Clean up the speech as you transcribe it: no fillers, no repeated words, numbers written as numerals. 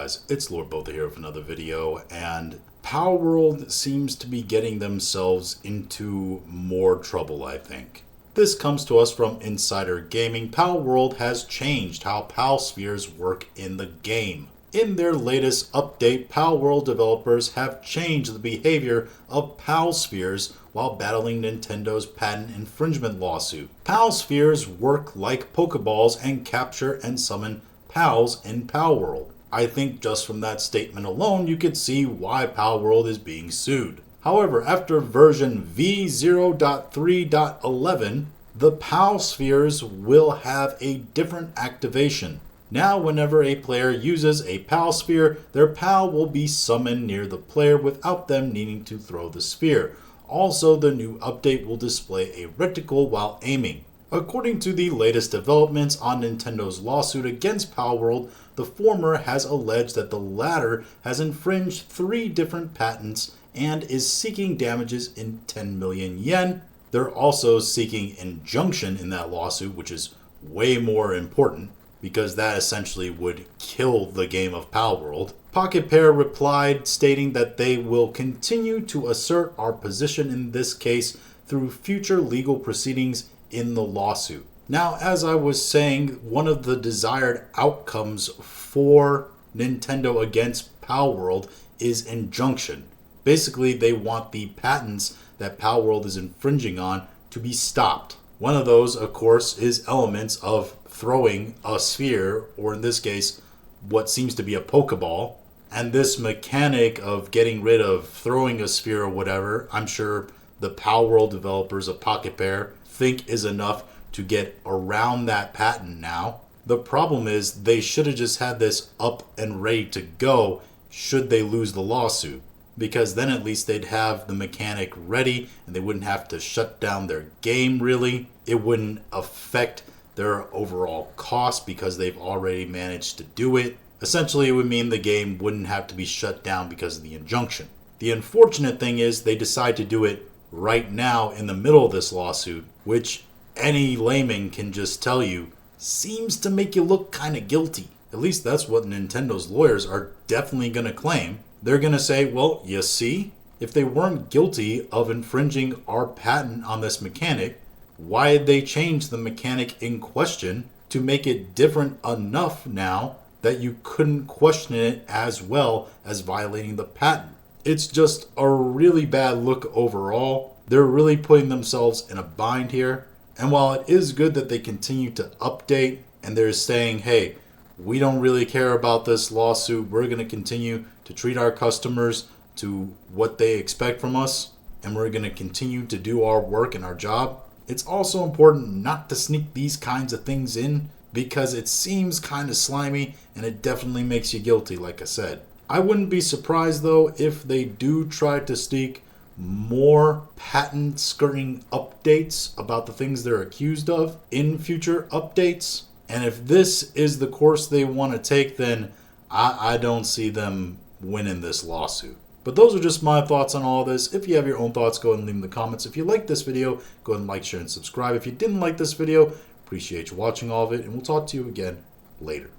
guys, it's Lord Botha here with another video, and Palworld seems to be getting themselves into more trouble, I think. This comes to us from Insider Gaming. Palworld has changed how PAL spheres work in the game. In their latest update, Palworld developers have changed the behavior of PAL spheres while battling Nintendo's patent infringement lawsuit. PAL spheres work like Pokeballs and capture and summon PALs in Palworld. I think just from that statement alone, you could see why Palworld is being sued. However, after version V0.3.11, the PAL spheres will have a different activation. Now, whenever a player uses a PAL sphere, their PAL will be summoned near the player without them needing to throw the sphere. Also, the new update will display a reticle while aiming. According to the latest developments on Nintendo's lawsuit against Palworld, the former has alleged that the latter has infringed 3 different patents and is seeking damages in 10 million yen. They're also seeking injunction in that lawsuit, which is way more important, because that essentially would kill the game of Palworld. Pocketpair replied, stating that they will continue to assert our position in this case through future legal proceedings in the lawsuit. Now, as I was saying, one of the desired outcomes for Nintendo against Palworld is injunction. Basically, they want the patents that Palworld is infringing on to be stopped. One of those, of course, is elements of throwing a sphere, or in this case, what seems to be a Pokeball. And this mechanic of getting rid of throwing a sphere or whatever, I'm sure the Palworld developers of Pocketpair think is enough to get around that patent now. The problem is they should have just had this up and ready to go should they lose the lawsuit, because then at least they'd have the mechanic ready and they wouldn't have to shut down their game really. It wouldn't affect their overall cost because they've already managed to do it. Essentially, it would mean the game wouldn't have to be shut down because of the injunction. The unfortunate thing is they decide to do it right now in the middle of this lawsuit, which any layman can just tell you seems to make you look kind of guilty. At least that's what Nintendo's lawyers are definitely going to claim. They're going to say, well, you see, if they weren't guilty of infringing our patent on this mechanic, why did they change the mechanic in question to make it different enough now that you couldn't question it as well as violating the patent? It's just a really bad look overall. They're really putting themselves in a bind here. And while it is good that they continue to update and they're saying, hey, we don't really care about this lawsuit, we're going to continue to treat our customers to what they expect from us, and we're going to continue to do our work and our job, it's also important not to sneak these kinds of things in because it seems kind of slimy and it definitely makes you guilty, like I said. I wouldn't be surprised though if they do try to sneak more patent skirting updates about the things they're accused of in future updates. And if this is the course they want to take, then I don't see them winning this lawsuit. But those are just my thoughts on all this. If you have your own thoughts, go ahead and leave them in the comments. If you liked this video, go ahead and like, share, and subscribe. If you didn't like this video, appreciate you watching all of it, and we'll talk to you again later.